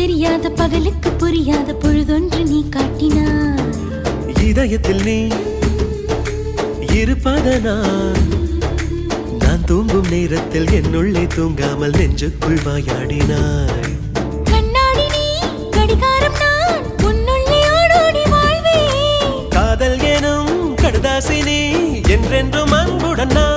தெரியாத பகலுக்கு புரியாத பொழுதொன்று நீ காட்டினாய். இதயத்தில் நீ இருப்பதனால் நான் தூங்கும் நேரத்தில் என்னுள்ளே தூங்காமல் நெஞ்சுக்குள் வாயாடினாய். கண்ணாடி நீ கடிகாரம் நான் உன்னுள்ளே ஓடோடி வாழ்வே. காதல் எனும் கடுதாசி நீ என்றென்றும் அன்புடன் நான்